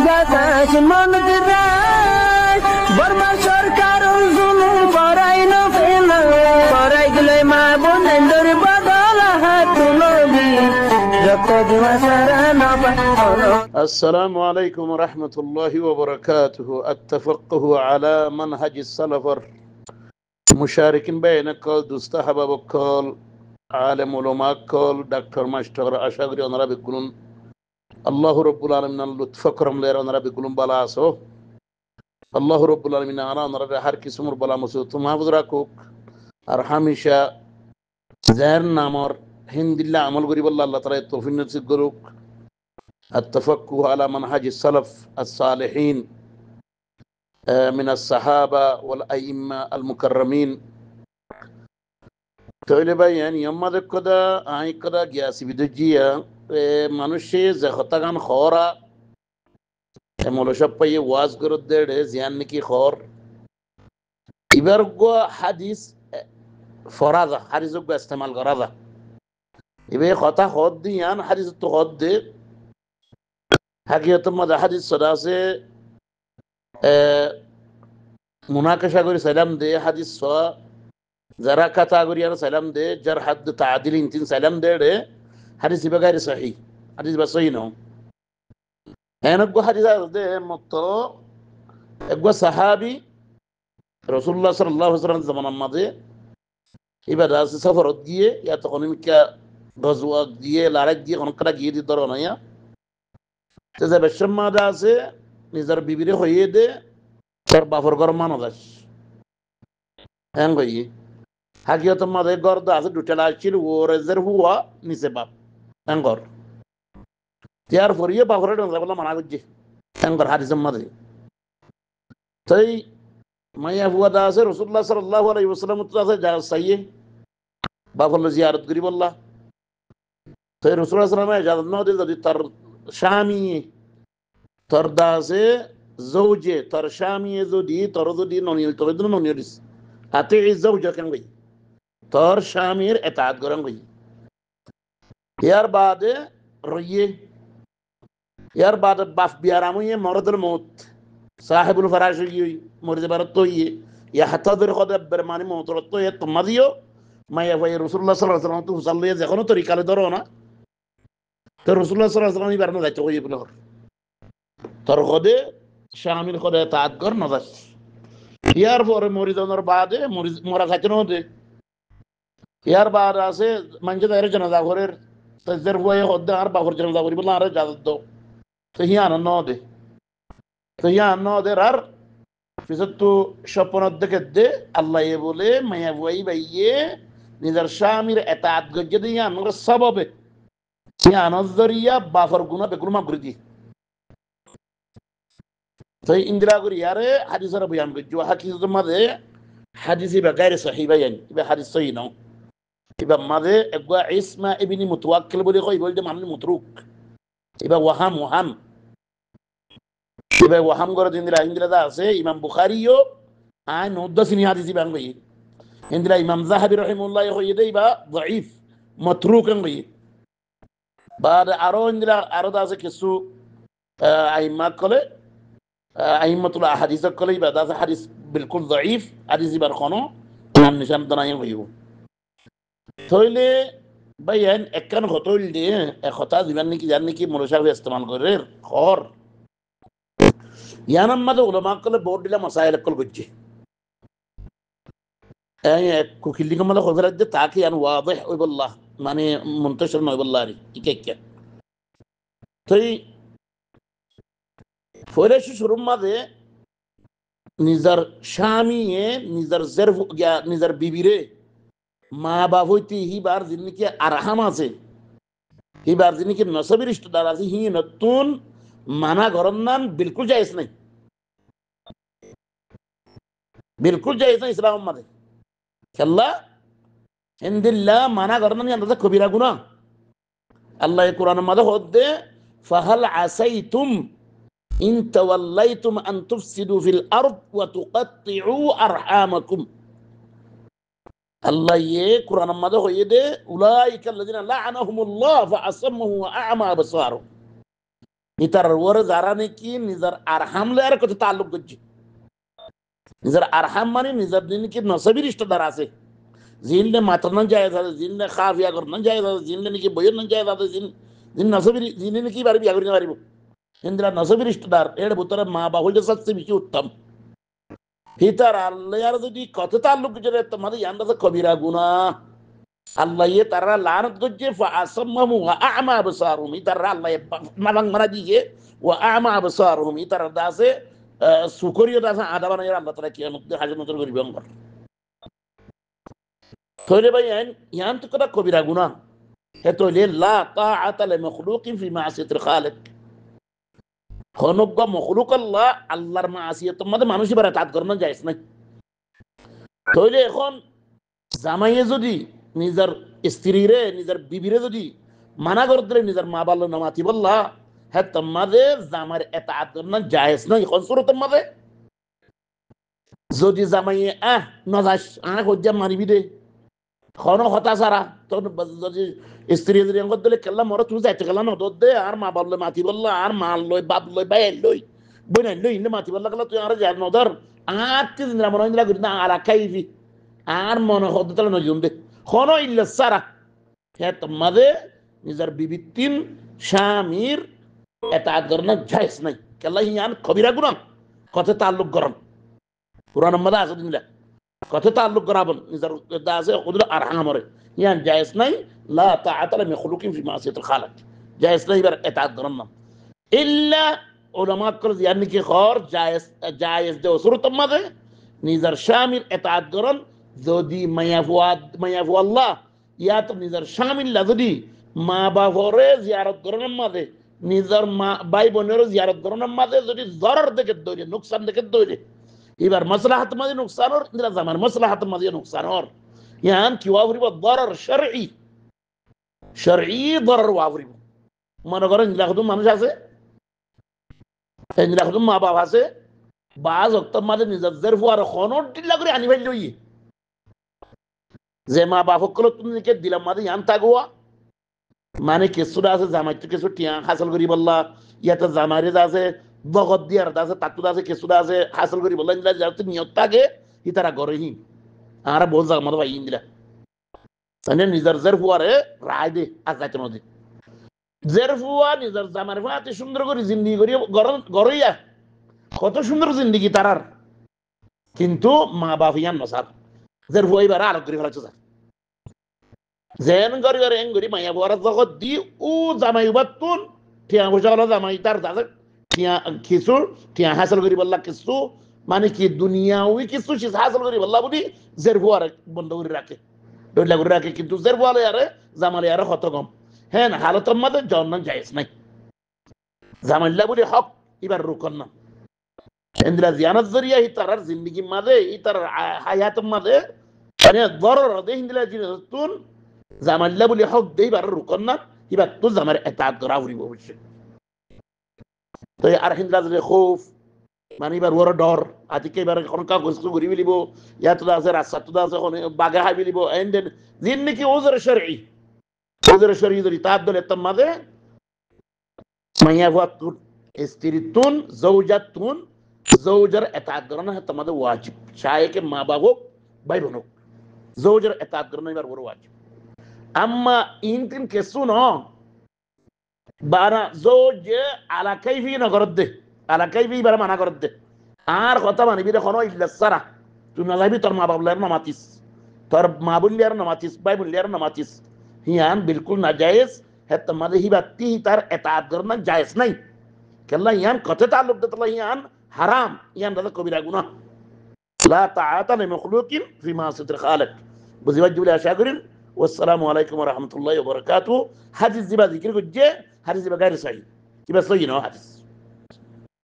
বাতাস মন দিরাই বর্মা সরকার জুলুম করাই না ফেলা করাই গেলে মা বোনেদের বদল হাত তুলবি যত দিবা সারা না পালো। السلام عليكم ورحمة الله وبركاته. التفقه على منهج السلف مشاركين بين كل دوستها بكل عالم علماء كل دكتور ماستر أشاغري أنرا بيقولون الله رب العالمين اللطف كرم لير أنرا بيقولون بلاسو الله رب العالمين أنرا بهار كسمر بلا مسوت ما بدراكوك أرحميشا زهر نامر هند الله عمل غريب الله تعالى توفيق نصيب غروك. التفقه على منهج السلف الصالحين من الصحابة والأئمة المكرمين. تقول بيان يوم ما ذكر أي كذا جالس بدجيا মানুষে যে হতাগান খরা মলশব পাইয়ে ওয়াজ করত দেড়ে জিয়ান নাকি খর এবার গো হাদিস ফরাজা হাদিস গো ইস্তেমাল করা যা এবে কথা হদ দিয়ান হাদিস তো হদ দে হাকিয়ত মধ্যে হাদিস সদা আছে মুনাকাশা করে সালাম দে হাদিস স যারা কথা করি আর সালাম দে যার হাদ তাআদিল ইনতিন সালাম দে রে হাদিস বগাইর সহি হাদিস বা সহি নো এনগো হাদিস দে মত একগো সাহাবী রাসূলুল্লাহ সাল্লাল্লাহু আলাইহি ওয়াসাল্লাম জামানার মধ্যে এবার আছে সফর গিয়ে ইয়া তখন মিকা গজওয়া দিয়ে লারাক দিয়ে কোন করা গিয়ে দিত না ইয়া যে বেশম মাদা আছে নিজের বিবিরে হইয়ে দে তার বাপর ঘর মানো দাস হ্যাঁ গই হাকিয়ত মাদে গর্দ আছে দুটেলা ছিল ওর এজের হুয়া নিচে বাপ হ্যাঙ্গর তিয়ার ফরিয়ে বাপরে ডঙ্গা বলা মানা করছে হ্যাঙ্গর হাদিস মাদে তাই মাইয়া হুয়া দা আছে রাসূলুল্লাহ সাল্লাল্লাহু আলাইহি ওয়াসাল্লাম তো আছে যা সাইয়ে বাপর জিয়ারত করি বললা তাই রাসূলুল্লাহ সাল্লাল্লাহু আলাইহি ওয়াসাল্লাম ইজাজত না দিল যদি তার স্বামী তোর দাসে জৌজে তোর স্বামী যদি ননিল তোর ননিলিস হাতে জৌজা কেন গই তোর স্বামীর এতাআত করেন গই ইয়ার বাদে রইয়ে ইয়ার বাদে বাফ বিয়ারামুয়ে মরদুল মউত সাহেবুল ফরাশ গই মরদে বারত তোইয়ে ইয়া হাতাদের খদব বরমানি মউতর তোয়ে তোমাদিও মাইয়া ভাই রাসূলুল্লাহ সাল্লাল্লাহু আলাইহি ওয়াসাল্লাম তো সাল্লিয়ে যখন তরিকালে ধরো না তো রাসূলুল্লাহ সাল্লাল্লাহু আলাইহি ওয়াসাল্লাম ইবারনো যাইতে কই বলে তোর খদে স্বামীর খদে এতাআত কর না যাস ইয়ার পরে মরিদনের বাদে মরা খাইতে না দে ইয়ার বাদ আছে মানুষের দাঁড়িয়ে জানাজা ঘরের তাদের বয়ে হদ্দে আর বাবর জানাজা করি বললাম আরে জাদত দাও তো হিয়ান ন দে আর পিছত তো স্বপ্নত দেখে দে আল্লাহ বলে মাইয়া বুয়াই বাইয়ে নিজের স্বামীর এতাআত গজ্জে দিয়ে আমরা সববে হিয়ানর জরিয়া বাফর গুনাহ বেকুল মাফ করে দি তাই ইন্দিরা করি আরে হাদিসের বয়ান গজ্জো হাকিকতের মাঝে হাদিসি বা গায়রে সহিহ বায়ান ইবা হাদিস সহিহ নাও ইবা মাঝে একগা ইসমা ইবনে মুতাওয়াক্কিল বলে কই বলতে মানে মুতরুক ইবা ওয়াহাম ইবা ওয়াহাম করে ইন্দিরা দা আছে ইমাম বুখারীও আই নদ্দাসিনি হাদিসি বান গই ইন্দিরা ইমাম যাহাবি রাহিমাহুল্লাহ কই দে ইবা যায়ীফ মাতরুক গই বাদ আরো ইন্দিরা আরো দা আছে কিছু আইমা কলে আইমাতুল আহাদিস কলে ইবা দা হাদিস বিলকুল যায়ীফ হাদিস ইবার কোনো নাম নিশান দানাই হইব থইলে বাইয়ান একখান হতইল দিয়ে একতা জীবন নাকি জান নাকি মরসাবে ইস্তেমাল করে খর ইয়ানাম মাদে উলামা কলে বোর্ড দিলা মাসাইল কল গজ্জে এই কুকিলি কমলা খবরাত দে তাকি আন ওয়াজিহ ওয়াল্লাহ মানে মুনতাশির নয় বল্লারি ইকে তাই ফরেশ শুরুম মাদে নিজের স্বামীয়ে নিজের জেরফ নিজের বিবিরে মা বাপ হইতে হিবার যিনি আরহাম আছে হিবার যিনি নসবের রিশতেদার আছে হি নতুন মানা ঘরন নান বিলকুল জায়েজ নাই ইসলাম মাদে খেলা ইনদিল্লাহ মানা ঘরন নান আন্দাজে কবিরা গুনাহ আল্লাহ কোরআন মাদে হদে ফাহাল আসাইতুম ইন তাওয়াল্লাইতুম আন তুফসিদু ফিল আরদ ওয়া তুকাত্তিউ আরহামাকুম আল্লাহ ইয়ে কোরআন মাদে হইয়ে দে উলাইকা আল্লাযিনা লা'আনাহুমুল্লাহ ফাআসাম্মাহু ওয়া আ'মা আবসারহুম ইতার ওর যারা নাকি নিজের আরহামলে আর কত তাল্লুক করছে নিজের আরহাম মানে নিজের নাকি নসবি রিশতেদার আছে জিনলে মাতরন জায়েজ আছে জিনলে খাফিয়া করন জায়েজ আছে জিনলে নাকি বইন জায়েজ আছে জিন নসবি জিনে নাকি বাড়ি বিয়া করিতে পারিব ইন্দ্রা নসবি রিশতেদার এর ভিতরে মা বাহুল সবচেয়ে বেশি উত্তম হিতার আল্লাহর যদি কত তাল্লুক করে তোমাদের ইয়ান্দাতে কবিরা গুনাহ আল্লাহ তারা লানত করছে ফাআসাম্মাহু ওয়া আ'মা আবসারহুম তারা আল্লাহ মালাং মারা দিয়ে ওয়া আ'মা আবসারহুম তারা দাসে সুকরিয় দাসে আদা বানায় আল্লাহ তাআলা কিয়ামত হাজর নজর করিবে আমরা তইলে ভাই ইয়ান তো কত কবিরা গুনাহ হে তইলে লা তাআতা লি মাখলুকিন ফি মা'সিয়াতিল খালিক হনগ্য মখলুক আল্লাহ আল্লাহর মা'সিয়াত মধ্যে মানুষ এবার তাত করানো যায়স নাই তইলে এখন জামাইয়ে যদি নিজের স্ত্রীরে নিজের বিবিরে যদি মানা করতে নিজের মা বাল্য নামাতি বললা হ্যাঁ তোমাদের জামার এত আদর না জায়েজ নাই এখন সুরতের মাঝে যদি জামাইয়ে নজাস হজ্জা মারিবি দে খন হতা সারা তখন যদি স্ত্রী যদি অঙ্ক দিলে কেল্লা মরে তুমি যাইতে গেলা না তোর দে আর মা বাল্য মাতি বললা আর মা লই বাপ লই বাই লই বই লই ইন্দে মাতি বললা গেলা তুই আর যাই নদর আর কি দিন মনে হয় করি না আর খাইবি আর মনে হতে তাহলে নজুম দে খন ইল্লা সারা হ্যাঁ তোমাদের নিজের বিবিত্তিন স্বামীর এটা আদর না জায়েজ নাই কেল্লা ইয়ান কবিরা গুনাহ কত তাল্লুক গরম কুরআন মধ্যে আছে দিনলা কত তাল্লুক গরাবন নিজের দাসে খুদর আরহামরে ইয়ান জায়েজ নাই লা তাআতা লি মাখলুকিন ফি মা'সিয়াতিল খালিক জায়েজ নাই বার এটা আদর না ইল্লা উলামা কল ইয়ানি কি খর জায়েজ দে সুরত মধ্যে নিজের স্বামীর এটা আদর যদি মায়াফু আল্লাহ ইয়া তো নিজের স্বামীর যদি মা বাবরে জিয়ারত করার মাঝে নিজের মা ভাই বোনের জিয়ারত করার মাঝে যদি জরর দেখে দইলে নুকসান দেখে দইলে এবার মাসলাহাত মাঝে নুকসানর ইন্দ্রা জামান মাসলাহাত মাঝে নুকসানর ইয়ান কি ওয়াবরিব দরর শরঈ দরর ওয়াবরিব মনে করেন ইন্দ্রা মানুষ আছে ইন্দ্রা মা বাবা আছে বাজ অক্ত মাঝে নিজের জেরফু আর খনর দিল্লা করে আনি ভাই লইয়ে যে মা বাপ সকল তুমি দিলাম মাঝে ইয়ান থাকুয়া মানে কিছুটা আছে জামাই তো কিছু টিয়া হাসল করি বললা ইয়াতে জামাইরে আছে বগত দিয়ার আছে তাকু আছে কিছুটা আছে হাসল করি বললা ইন্দিরা যাতে নিয়ত থাকে ই তারা গড়েহি আর বহু জায়গা মতো ভাই ইন্দিরা তাই নিজের জেরফুয়ারে রায় দে আকাইতে নদী জেরফুয়া নিজের জামার ফাতে সুন্দর করে জিন্দিগি করি গড়ইয়া কত সুন্দর জিন্দিগি তারার কিন্তু মা বাপ ইয়ান নসার জেরফুয়া এবার আলোক করে ফেলাচ্ছে স্যার যেন গরি গরি এং গরি মাইয়া বুয়ার জগৎ দি ও জামাই বাতুন টিয়া বসা হলো জামাই তার দাদা টিয়া কিছু টিয়া হাসল করি বললা কিছু মানে কি দুনিয়াউই কিছু হাসল করি বললা বুঝি জের বুয়ার বন্ধ করে রাখে ডইলা করে রাখে কিন্তু জের বুয়ালে আরে জামালে আরে হত কম হ্যাঁ হালতের মধ্যে জন্ম জায়েজ নাই জামাইল্লা বলি হক এবার রুকন না ইন্দ্রা জিয়ানত জরিয়া হি তার জিন্দেগি মাঝে ই তার হায়াতের মাঝে মানে দরর দে ইন্দ্রা জিনতুন জামাল্লা বলি হক দেই বার রুকন না এবার তো জামার এতাত করা উড়িব অবশ্যই তো আর হিন্দা যে খৌফ মানে এবার ওর ডর আজকে এবার এখন কা গোস্তু ঘুরি বিলিব ইয়াত আছে রাস্তা তো আছে কোন বাগা হাই বিলিব এন্ড দিন নাকি ওজর শরঈ যদি তার দলে তমাদে মাইয়া ওয়াতুন স্ত্রীতুন জওজাতুন জওজার এতাত করা তোমাদের ওয়াজিব চাহে কে মা বাবা হোক ভাই বোন হোক জওজার এতাত করা এবার ওর ওয়াজিব اما يمكن كسونه বারা জোজে আলা কাইফি না করতে আলা কাইফি বারা মানা করতে আর কথা মানিবি রে কোনো ইল্লা সারা তুই না যাবি তোর মা বাবলার নামাতিস তোর মা বুলিয়ার নামাতিস ভাই বুলিয়ার নামাতিস হিয়ান বিলকুল না জায়েজ হে তোমাদের হিবাতি তার এতাত করনা জায়েজ নাই কেল্লা ইয়ান কত তাল্লুক দতলা ইয়ান হারাম ইয়ান দাদা কবিরা গুনাহ লা তাআতা লি মাখলুকিন ফি মা'সিয়াতিল খালিক বুঝিবা জুলে আশা করেন والسلام عليكم ورحمة الله وبركاته. حديث زي ما ذكر قد جاء حديث زي ما غير صحيح يبقى صحيح حديث